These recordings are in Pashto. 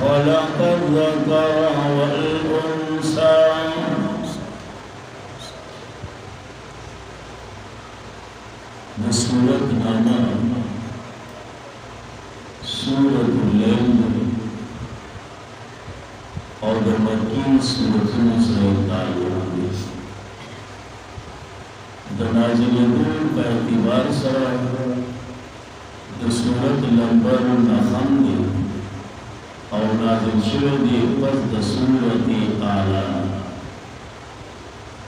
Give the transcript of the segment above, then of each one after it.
خلق الذكر والأنثى सूरत नामा सूरत लैल और मक्की सूरतों से ताल्लुक़ है। नाज़िल का एतबार सरा सूरत नंबर नखम दे और नाज़िल शुरू दे पर सूरत आला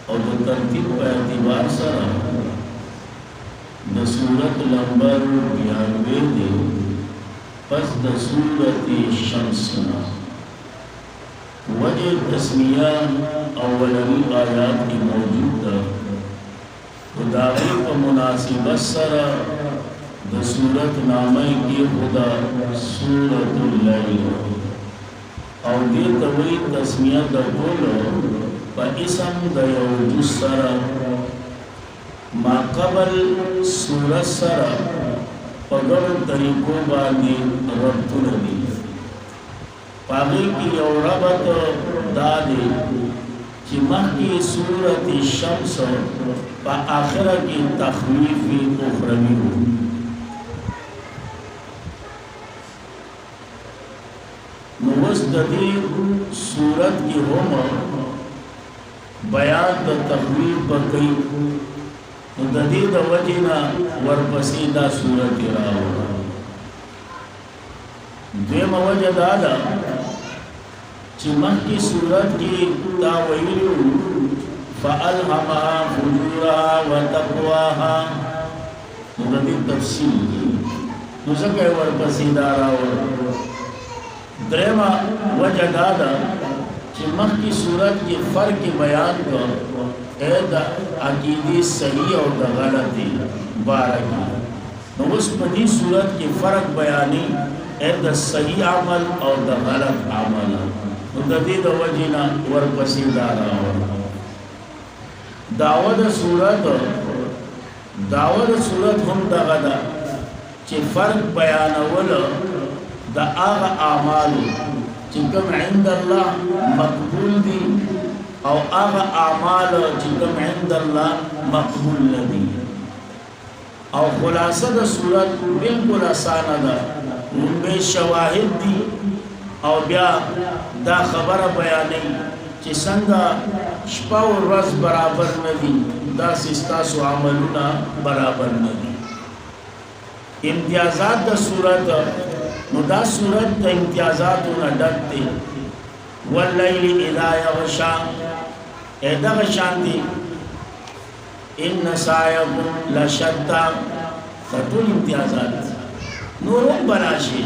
और तरतीब का एतबार सरा सूरत नंबर 92 दे पस सूरत शम्स वजह तस्मिया अव्वली आयात की मौजूद खुदाई को मुनासिबत सरा सूरत नामे की खुदा सूरतुल लैल और ये तवई तस्मिया बोलो प इसम दयो सरा माकबल सूरत सरा पगड़ तरीकों बानी रब्तुल दी पागे की औरबत दादे चिमह की सूरत शम्स व आखिर की तखवीफ़ी उखरवी हो। मुस्तदी सूरत की होम बयान द तखवीफ़ बकई मुददीद वजना वरपसीदा सूरत राव द्वेम वजह दादा चिमह की सूरत की तावीलु फ़अल्हमहा फुजूरहा व तक़वाहा मुददीद तफसील मुझे वरपसीदा राव द्वेमा वजह दादा चिमह की सूरत की फ़र्क की बयान को अकीदी सही और गलती बारह तो उस पदी सूरत की फ़र्क बयानी सही अमल और गलत अमल मुतदीद वजना वरपसीदा दावत सूरत हम दगदा चे फ़र्क बयानवल द आगा आमाल चिकम इंदल्लाह मकबूल दी और आगा आमाल चिकम इंदल्लाह मकबूल नदी और खुलासा द सूरत बिल्कुल आसान दा उनमें शवाहिद दी और ब्या दा खबर बयानी चे संगा शपा और रस बराबर नदी दा सिस्ता सुआमलुना बराबर नदी इम्तियाज़ात द सूरत मुदा सूरत द इम्तियाज़ात न डरते वल्लैलि इज़ा यग़शा एदा शांति इन्न सायकुम लशत्ता फतुल इम्तियाज़ात नूरुम बराशी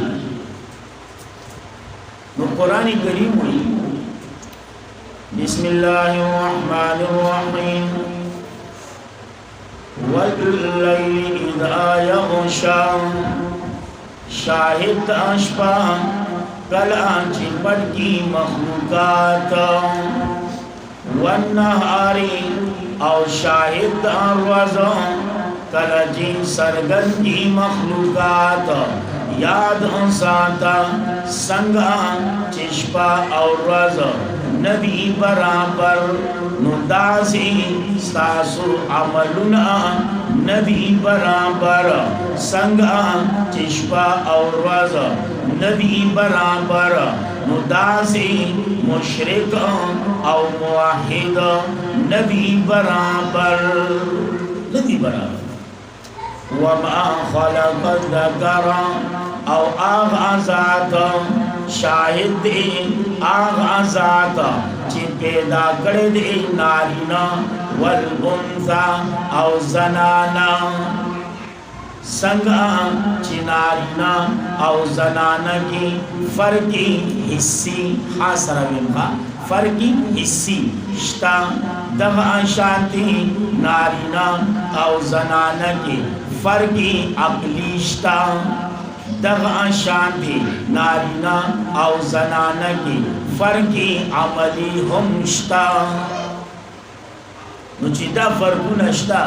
नो कुरान करीम हुई बिस्मिल्लाहिर्रहमानिर्रहीम वल्लैलि इज़ा यग़शा शाहिद अशपा कला चिपट की मखलूकात वन्नहारी और शाहिद अर्वज़ कला जी सरगंदी मखलूकात याद साता संगा चिश्पा और रज़ नबी बराबर नुदासी सासु अमलुना नबी बराबर संगा चिश्पा और रज़ नबी बराबर मुदासी मुशरिक और मुवाहिद नबी बराबर वमा खलक़ ज़करा और आग़ाज़ात शाहिद आग़ाज़ात ची पैदा करे दे नारीना वल उन्सा और ज़नाना संगा चिनारीना और ज़नाना की फ़र्की हिस्सी हासरविमा फ़र्की हिस्सी श्ता दगा शांति नारीना और ज़नाना की फ़र्की अक़ली श्ता दगा शांति नारीना और ज़नाना की फ़र्की अमली हम श्ता नुचिदा फ़र्कु नश्ता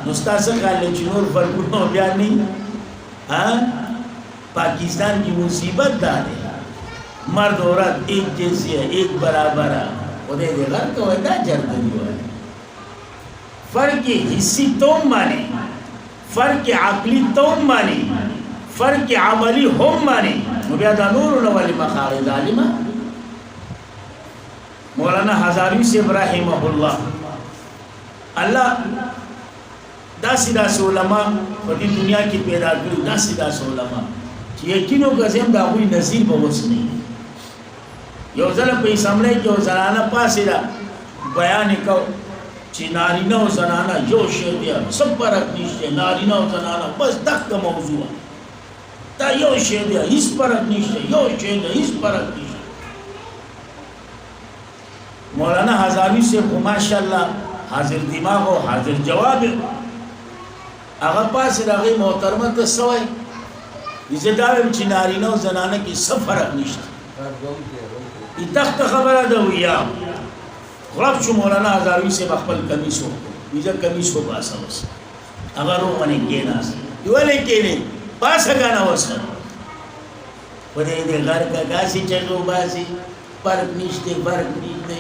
नुस्ता से ख्याल चुनूर फ़र्कु नो बयानी हाँ पाकिस्तान की मुसीबत दादे مرد عورت ایک جنسی ہے، ایک برابر ہے، خدای دې غر کوي دا جرګنی وای. فرق حسی توم مانی، فرق عقلی توم مانی، فرق عملی هم مانی. نو بیا دا نور نو ولی مخارج عالمه. مولانا ہزاروی سے رحمہ اللہ اللہ داسی داسی علماء په دې دنیا کې پیدا کړي، داسی داسی علماء چې یقینو غزم دا وی نصیب ووس نه. یو ځل په سامنے کې یو زنانه پاسې دا بیان کو چې نارینه او زنانه یو شی دی، څه فرق نشته. نارینه او زنانه بس دغه موضوع دا یو شی دی، هیڅ فرق نشته، یو شی دی، هیڅ فرق نشته. مولانا ہزاروی سے ماشاءاللہ حاضر دماغ و حاضر جواب هغه پاس راغی محترمه ته سوای یزه داویم چې نارینه او زنانه کې څه فرق نشته. ای تخت خبره ده ویا غرب شو مولانا ہزاروی سے خپل کمیس وو یزه کمیس کو پاسه وس هغه روونه کې ناس یولې کې نه پاسه غانا وس په دې غر کا غاسي چلو باسي فرق نشته، فرق نشته.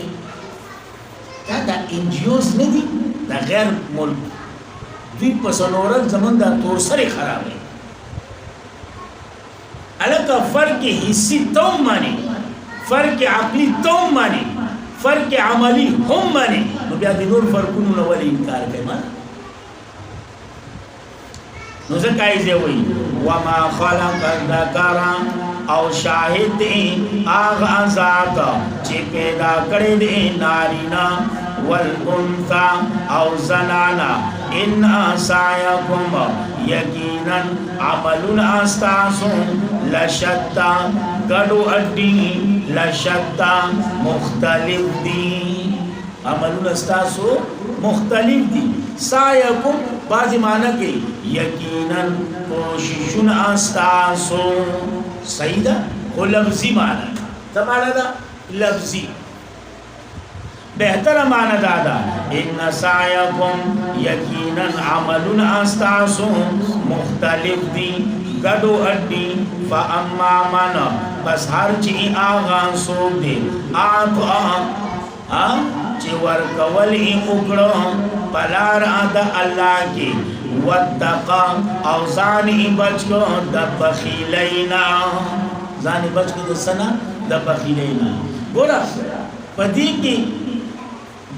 دا انجیوز نه دي، دا غیر ملک دوی په سنورت زمون دا تور سره خراب دی. الکه فرق حسی توم مانی، فرق عقلی توم مانی، فرق عملی هم مانی. نو بیا د نور فرقونو نه ولې انکار کوي؟ ما نو ځکه یې وایي وما خلق الذکر او شاهد آغا ذات چی پیدا کردی دی نارینا والانثى او زنانا ان سعیکم یقینا عملون استاسو لشتا گڑو اڈی لشتا مختلف دی، عملون استاسو مختلف دی. سعیکم بعضی معنی کہ یقینا کوششون استاسو صحیح ده خو لفظی معنی دا معنی دا لفظی. بہتر معنی دا دا ان سعیکم یقینا عملون استاسو مختلف دی گڑو اڈی. فاما من بس ہر چی آغان سوک دے آقا چی ورکول ای اکڑو پلار دا اللہ کی واتقا او زانی بچ کو دا بخیلینا، زانی بچ کو دا سنا دا بخیلینا. گورا پدی کی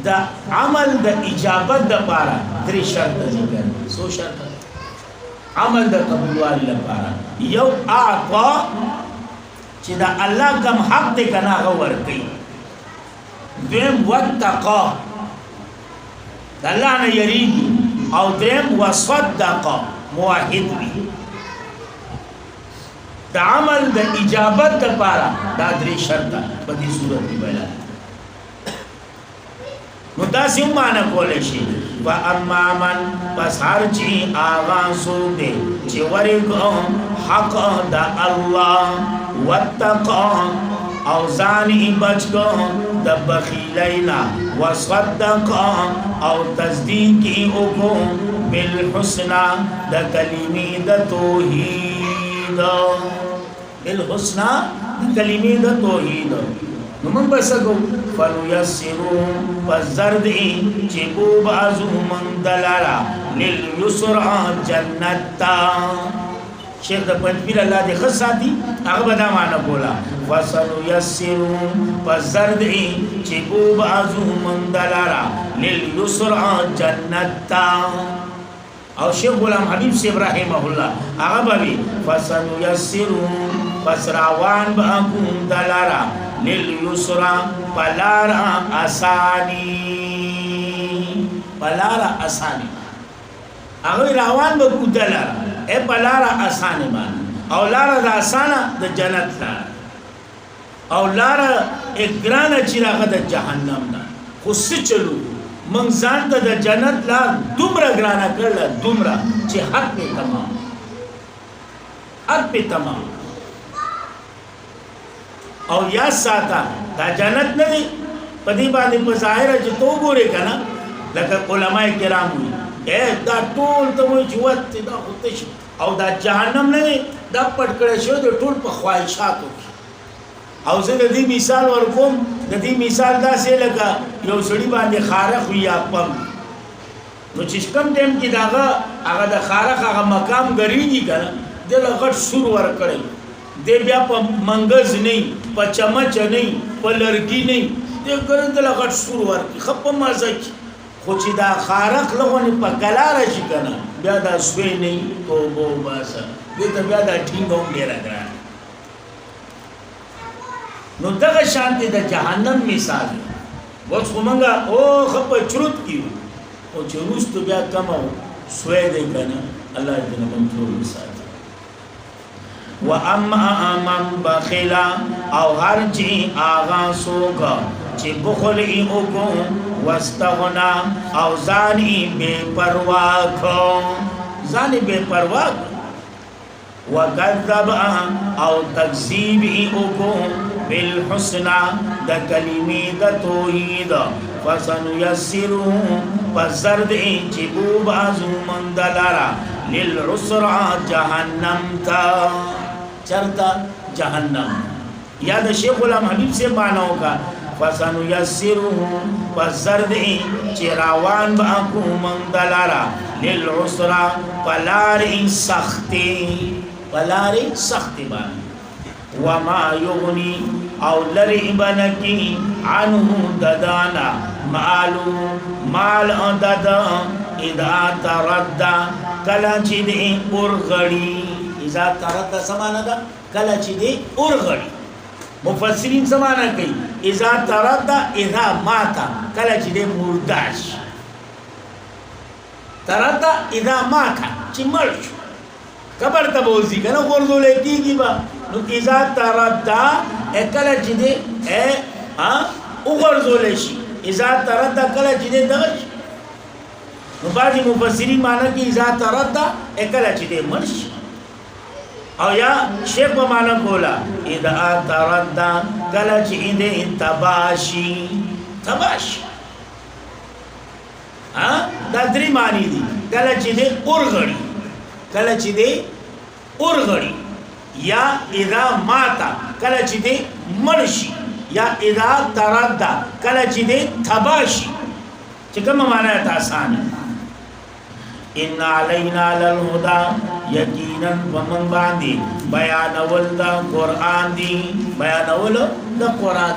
دا عمل دا اجابت دا پارا دری شرط ذکر. سو شرط عمل دا قبولوالی دا پارا یو آقا چی دا اللہ کم حق دے کنا غور کئی. دویم واتقا دا اللہ نا یریگی او درم وصدق موحد بی. دا عمل دا اجابت دا پارا دا دری شرطا بدی صورت دی بیلا نو دا سی معنی کولشی. و اما من پس ہر چی آغان سو دے چی ورگو حق دا اللہ واتقا او زانی بچ گو دا بخیلینا وصدقا او تصدیقی اکو بالحسنہ دا کلمی دا توحید، بالحسنہ دا کلمی دا توحید. نمون بسکو فَلُيَسِّرُونَ فَزَّرْدِئِ چِبُو بَعْزُ مَنْ دَلَارَ لِلْيُسْرَ جَنَّتَّا. شیخ دا پنجپیر اللہ دے خص ساتھی اغبدا معنی بولا فَسَلُيَسِّرُونَ فَزَّرْدِئِ چِبُو بَعْزُ مَنْ دَلَارَ لِلْيُسْرَ جَنَّتَّا. اور شیخ غلام حبیب سے رحمہ اللہ اغبا بھی فَسَلُيَسِّرُونَ فَسْرَوَانْ بَأَكُمْ دَلَارَ لِلْيُسْرَ پلارا آسانی، پلارا آسانی اگر روان بکو دلارا اے پلارا آسانی مانا او لارا دا آسانا دا جنت لارا او لارا ایک گرانا چراغ دا جہنم نا خود چلو منگزان دا جنت لار دمرا گرانا کرلا دمرا چی حد پہ تمام، حد پہ تمام. او یا ساتا دا جنت ندی پدی باندې په ظاهر چې تو ګورې کنه لکه علماء کرام وي اے دا ټول ته وایي چې وت دا خودش او دا جهنم نه دی دا پټ کړی شو د ټول په خواهشاتو کې او زه د دې مثال ورکوم د دې مثال داسې لکه یو سړي باندې خارق وي یا پم نو چې کوم ټیم کې هغه د خارق هغه مقام ګریږي کنه د لغټ سور ور کړی د بیا په منګز نه په چمچ نه په لرګي نه د ګرن د لغټ سور ور خپ مازه خو چې دا خارق لغونه په کلار شي کنه بیا دا سوی نه توبه واسه دې ته بیا دا ټینګوم ډیر راغلی نو دغه شانتی د جهنم مثال وڅ کومنګا او خپ چروت کیو او چې روست بیا کمو سوی دی کنه الله دې نه منظور مثال و اما من بخلا او هر چی آغا سوگا چی بخلی اوگو واستغنا او زانی بے پرواکو زانی بے پرواکو و کذب او تکذیبی اوگو بالحسنا دا کلمی دا توحید فسنو یسرو پسرد چی بوبازو من دلارا للعسر جہنم تا چرتا جہنم یا د شیخ غلام حبیب سے معناو کا فسنو یسرو پسرد چراوان با کو من دلارا للعسر پلار سختی بانی وما یغنی او لرع بنکی عنه ددانا مال ددا اذا تردد کلا چې دې اورغړی اذا تردد سمانه ده کلا چې دې اورغړی مفسرین سمانه کوي اذا تردد اذا مات کلا چې دې مرداش تردد اذا مات چې مړ شو قبر ته بوزي کنه ورزول کیږي با نو اذا تردد کلا چې دې او ورزول شي اذا تردد کلا چې دې دغه نو بعضی مفسرین معنی کی اذا تردد اکلا چې دې مرش او یا شیخ په معنی کولا اذا تردد کلا چې دې تباشی دا درې معنی دي کلا چې دې اورغړی یا اذا ماتا کلا چې دې مرشي یا اذا تردد کلا چې دې تباشی چې کوم معنی ته آسان ان علینا للهدى یقینا ومن باندې بیانول د قران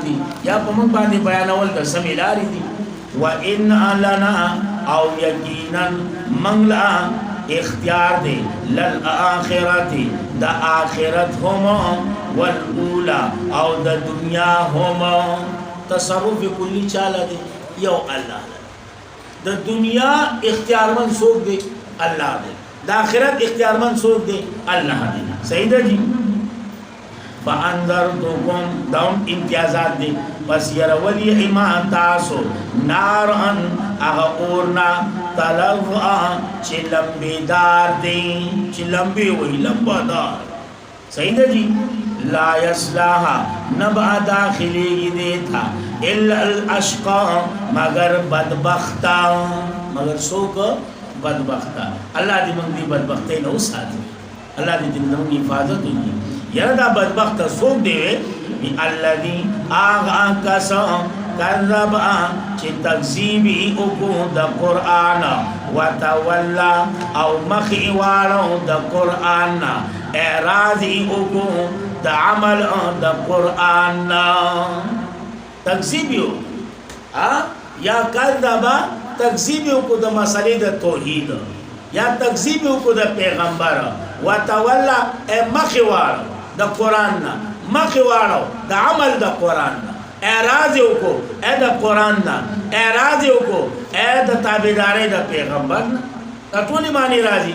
دی یا ومن باندې بیانول د سمیلاری دی و ان لنا او یقینا منلا اختیار دی للآخرت د آخرت هم والاولى او د دنیا هم تصرف کلی چاله دی یو الله د دنیا اختیارمن څوک دی الله دی د آخرت اختیارمن څوک دی الله دی صحیح ده جی فانذرتکم داون امتیازات دی پس يرولی ایمان تاسو نارن اغا اورنا تلوعا چه لمبی دار دی چه لمبی وی لمبا دار صحیح ده جی لا یصلاها نبع داخلی دیتا الا الاشقا مگر بدبختا مگر سوک بدبختا اللہ دی منگ دی بدبختی نو ساتھ اللہ دی منگ حفاظت ہوئی یا دا بدبختا سوک دے الذي آغا کسا کذبا چه تکذیبی اکو دا قرآن وتولا او مخیوارو دا قرآن اعراضی اکو دا عمل دا قرآن تکذیبیو یا کذبا تکذیبیو کو دا مسئلے دا توحید یا تکذیبیو کو دا پیغمبر وتولا مخیوارو دا قرآن مخیوارو دا عمل دا قرآن اعراضیو کو دا قرآن اعراضیو کو دا تابداری دا پیغمبر دا طولی معنی رازی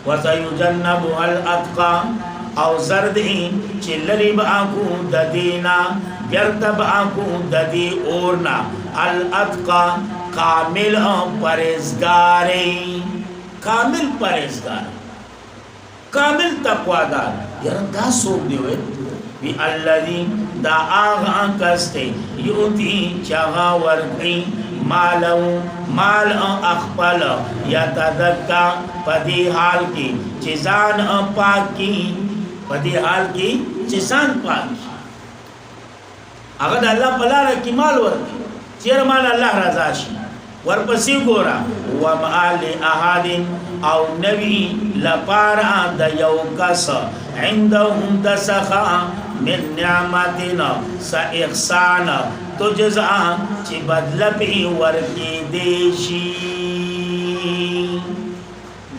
وَسَيُجَنَّبُ الْأَتْقَى او زردی چلری باکو ددینا بیرت باکو ددی اورنا الاتقا کامل پرهیزگاری کامل تقوادار یار دا سوک دیوئے بی الذی دا آغا کستے یوتی چاگا ورگی مال اخپل یتدکا پدی حال کی چیزان پاک کی پدی حال کی چیزان پاک هغه د الله په لار کې مال ورکړي چیر مال الله رضا شي ورپسې ګورا ومال احد او نبی لپاره د یو کس عندهم دسخا من نعمتنا سا احسان تجزا چې بدل به ورکې دی شي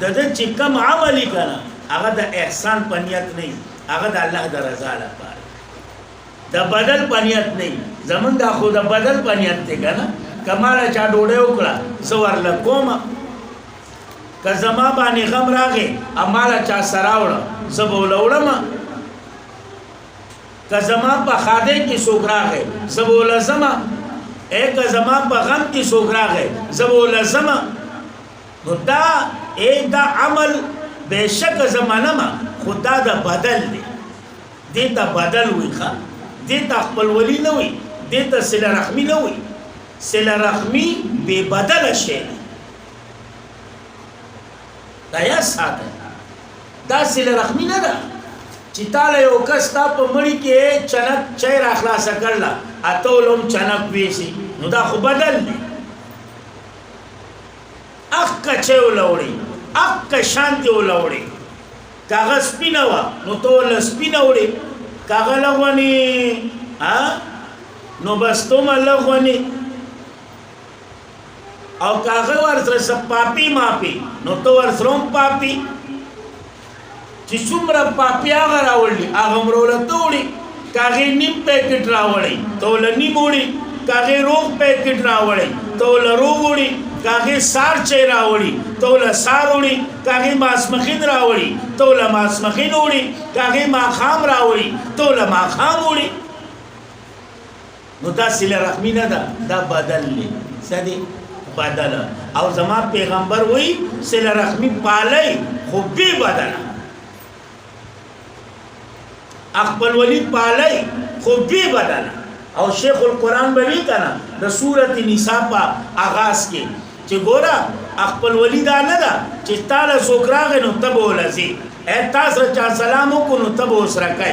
د چې کوم عملی کنه هغه د احسان په نیت نه هغه د الله د رضا لپاره د بدل په نیت نه زمون دا خو د بدل په نیت دی کنه کماله چا ډوډۍ وکړه زور لکوما که زما باندې غم راغی اماله چا سراوړه زبول وړم که زما په خاده کې سوګ راغی زبول زما اې که زما په غم کې سوګ راغی زبول زما نو دا دا عمل بشک زمانه ما خدا دا بدل دی دیتا بدل وی خواه دیتا خپل ولی نوی دیتا سل رحمی نوی سل رحمی بے بدل شئی دا یا ساته دا سل رحمی ندا چی تالا یو کس تا پا مڑی کے چنک چای راخلاسا کرلا اتولم چنک ویسی نو دا خو بدل دی اکا چای لوڑی اکا شانتی لوڑی کاغا سپینا وا نو تو لسپینا وڑی کاغا لغوانی نو بستوم لغوانی او کاغا ورسر سب پاپی ماپی نو تو ورسرم پاپی چی سمرا پاپی آغا راوڑی آغا مرولا توڑی کاغی نیم پیکٹ راوڑی تولا نیم وڑی کاغی روغ پیکٹ راوڑی تولا روغ وڑی کاغی سار چای راوڑی تولا سار وڑی کاغی ماسمخین راوڑی تولا ماسمخین وڑی کاغی ماخام راوڑی تولا ماخام وڑی نو دا سل رحمی ندا دا بدل لی سدی بدل او زمان پیغمبر وی سل رحمی پالی خوبی بدل اقبل ولی پالی خوبی بدل او شیخ القرآن بوی کنا دا سورت نساء پا آغاز کے چه گورا اقبل ولی دا ندا چه تالا سوکراغ نو تبو لزی اے تاس رچا سلامو کو نو تبو اس رکای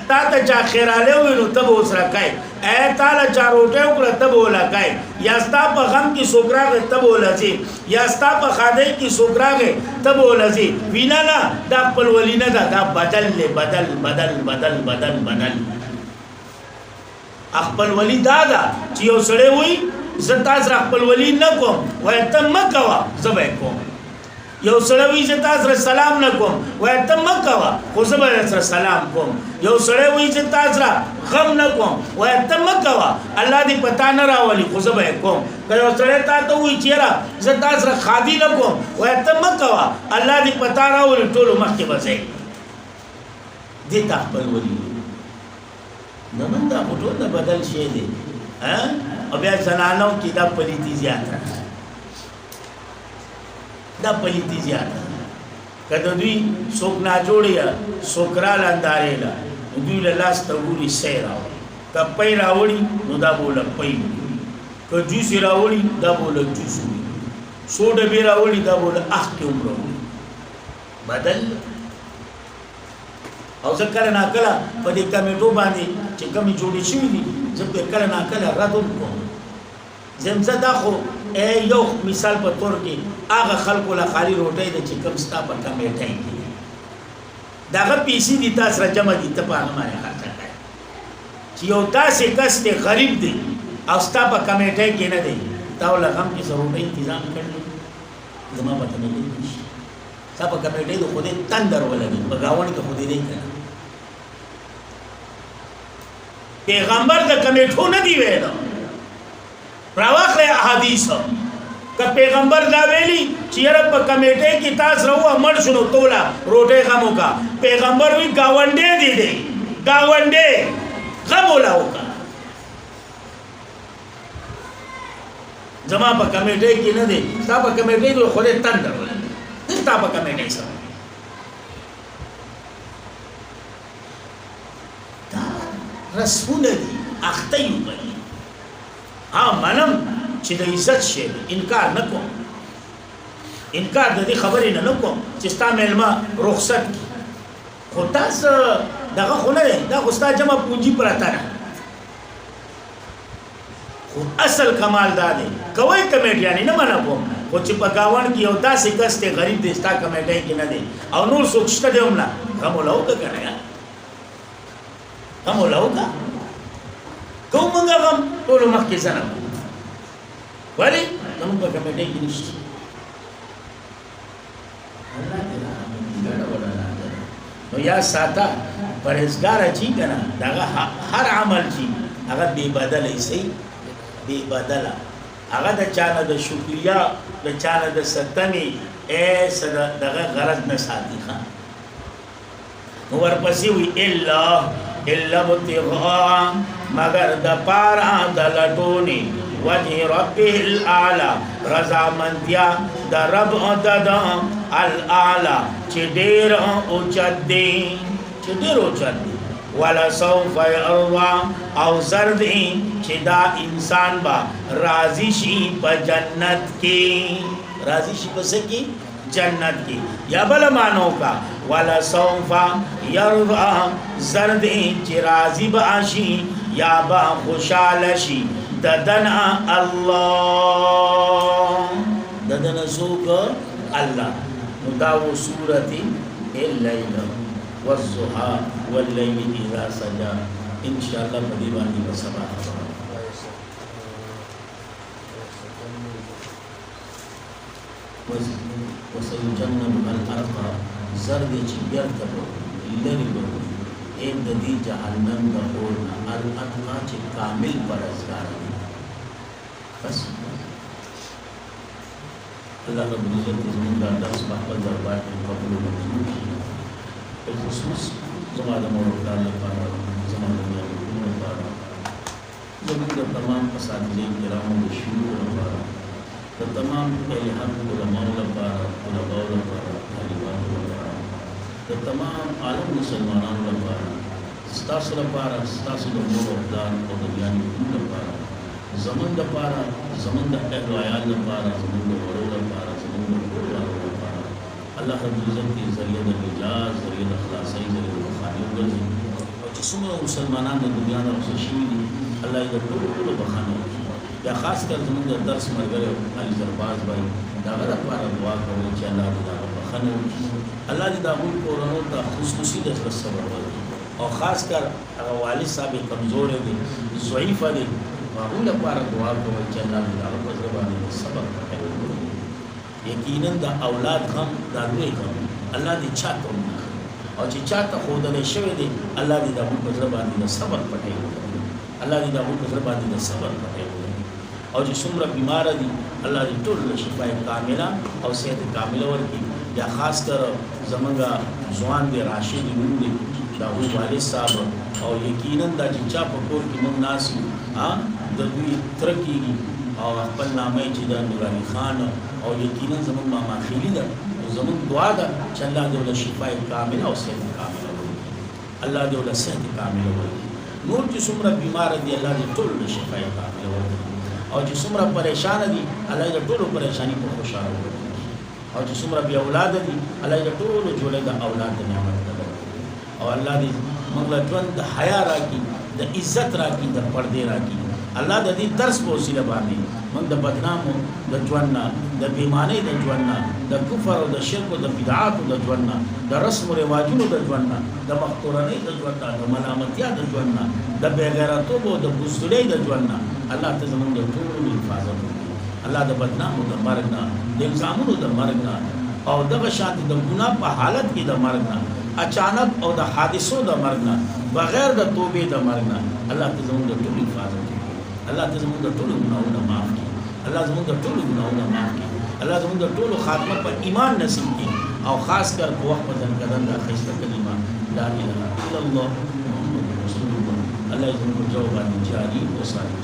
تا تا چا خیراله وی نو تبو اس رکای اے تالا چا روٹے اکڑا تبو لکای یا ستا پا غم کی سوکراغ تبو لزی یا ستا پا خادے کی سوکراغ تبو لزی وینا نا دا اقبل ولی ندا دا بدل لے بدل بدل بدل بدل بدل اقبل ولی دادا چی یو سڑے ہوئی زتاز را اقبل ولی نکوم ویتم مکوا زبای کوم یو سڑے ہوئی زتاز را سلام نکوم ویتم مکوا خوزبا را سلام کوم یو سڑے ہوئی زتاز را غم نکوم ویتم مکوا اللہ دی پتا نراولی خوزبا کوم کہ یو سڑے تا تو ہوئی چیرا زتاز را خادی نکوم ویتم مکوا اللہ دی پتا راولی طولو مخی بزے دیتا اقبل ولی نمن دا خطول دا بدل شئی دے او بیا زنانوں کی دا پلیتی زیادہ دا پلیتی زیادہ کدو دوی سوک ناجوڑی سوک را لندارے لا دوی للاس تغوری سی راوڑی که پی راوڑی نو دا بولا پی که جوسی راوڑی دا بولا جوس ہوئی سوڈ بی راوڑی دا بولا اخ کی عمر ہوئی بدل او زه کله ناکله په دې کمیټو باندې چې کمی جوړې شوي دي زه په کله ناکله رد هم کوم زه دا خو یو مثال په طور کې هغه خلکو له خالي روټۍ ده چې کوم ستا په کمیټۍ کې د هغه پیسې دي تا سره جمع دي ته په هغه باندې خرچه کوې چې یو داسې کس دی غریب دی او ستا په کمیټۍ کې نه دی تا له غم کې څه روټۍ انتظام کړلی زما په کمیټۍ کې شي تا پا کمیٹے دو خودے تندر ولگی پا گاون کا خودے نہیں کرنا پیغمبر دا کمیٹھو ندی ویدا پراواق لے احادیث کہ پیغمبر دا ویلی چیرب پا کمیٹے کی تاس رہو مر شنو تولا روٹے غمو کا پیغمبر وی گاونڈے دی دے گاونڈے غمو لاؤ کا زمان پا کمیٹے کی ندے تا پا کمیٹے دو خودے تندر ولگی تا پا کمیٹے سا دا رسول دی اختیو بلی منم چی دا عزت شید انکار نکو انکار دا دی خبری نکو چستا میلما رخصت کی خود تاس دا خونه دا خستا جمع پونجی پراتا نا خو اصل کمال دا دی کوي کمیټیانی نه منه کوم خو چې په گاون کې یو داسې کس ته غریب دي ستا کمیټای کې نه دی او نور څوک شته دی هم نه هم ولاوکه کنه یا هم ولاوکه کوم موږ هم ټول مخکې ځنه ولی زموږ په کمیټای کې نشته الله دې ګډه وډه نو یا ساته پرهیزګار چی کنه دغه هر عمل چی هغه بے بدل ایسي بے بدل هغه د چانه د شکریا د چانه د ستنی ایس دغه غرض نه ساتي خان نو ورپسې وی الا ابتغاء مگر د پارا د لټونی وجه ربه الاعلى رضا مندیا د رب د الاعلى چې ډیر اوچت دی چې ډیر اوچت دی ولا سوف يرضى او زردی چې دا انسان با راضی شي په جنت کې راضی شي په څه کې جنت کې یا بل مانو کا ولا سوف يرضى زردی چې راضی باشي یا با خوشاله شي ددنا الله ددنا سوق الله مداو سورتي الليل والضحى والليل اذا سجى ان شاء الله بدی باندې وسبا وسيجنب الارقى زرد چبيرتب لربو ان ددی جهنم دخولنا الاتقى چې کامل پرهیزګار بس الله رب العزت زمین دا درس په دربار کې قبول او منظور کړي په خصوص زموږ د مولا لپاره زموږ د میانو لپاره زموږ د تمام اساتذې کرامو د شیوخ لپاره د تمام اهل حق علماء لپاره علماء لپاره طالبانو لپاره د تمام عالم مسلمانانو لپاره ستاسو لپاره ستاسو د مور او پلار او د میانو لپاره زمون د پاره زمون د اهل عیال لپاره زمون د ورو لپاره زمون د قربانو لپاره الله رب العزت کی ذریعہ د نجات ذریعہ د خلاصي ذریعہ د بخاری وګرځي او چې څومره مسلمانان د دنیا نه رخصت شوي دي الله یې د ټولو بخښنه وکړي یا خاص کر زمون د درس مرګره علي زرباز بھائی دا غره لپاره دعا کوي چې الله دې دا بخښنه وکړي الله دې دا موږ کورونو ته خصوصي د صبر ورکړي او خاص کر هغه والد صاحب کمزور دي ضعیف دي هغه لپاره دعا کوي چې الله دې هغه په زبانه صبر وکړي یقینا د اولاد غم دا لوی غم الله دې چاته او چې چاته خودلې شوی دی الله دې د په زبانه صبر پټي الله دې د په زبانه صبر پټي او چې څومره بیمار دي الله دې ټول شفای کامله او صحت کامله ورکړي یا خاص کر زمونږه ځوان دي راشد دي داوود والد صاحب او یقینا دا چې چا په کور کې مونږ ناسو د دوی ترکیږي او خپل نامه چې د نوراني خان او یقینا زمون ماما خېلی ده زمون دعا ده چې الله دې ول شفای کامله او صحت کامله ورکړي الله دې ول صحت کامله ورکړي نور چې څومره بیمار دي الله دې ټول شفای کامله ورکړي او چې څومره پریشان دي الله دې ټول پریشانی په خوشاله ورکړي او چې څومره بی اولاد دي الله دې ټول جوړه د اولاد نعمت او الله دې موږ له ژوند د حیا راکړي د عزت راکړي د پردې راکړي الله د دې درس په وسیله باندې موږ د بدنامو د ژوند نه د بیمانۍ د ژوند نه د کفر او د شرک او د بدعات د ژوند نه د رسم او رواجونو د ژوند نه د مختورنۍ د ژوند نه د ملامتیا د ژوند نه د بېغیرتوب او د بزدلۍ د ژوند نه الله ته زموږ د ټولو حفاظت وکړي الله د بدنامو د مرګ نه د الزامونو د مرګ نه او دغه شانتي د ګناه په حالت کې د مرګ نه اچانک او د حادثو د مرګ نه بغیر د توبې د مرګ نه الله ته زموږ د ټولو حفاظت وکړي الله ته زموږ د ټولو ګناهونه معاف کړي الله زموږ د ټولو ګناهونه معاف کړي الله زموږ د ټولو خاتمه په ایمان نصیب کړي او خاص کر په وخت بدن قدم د خیسته کلمه لا اله الا الله محمد رسول الله الله زموږ جواب جاری او صالح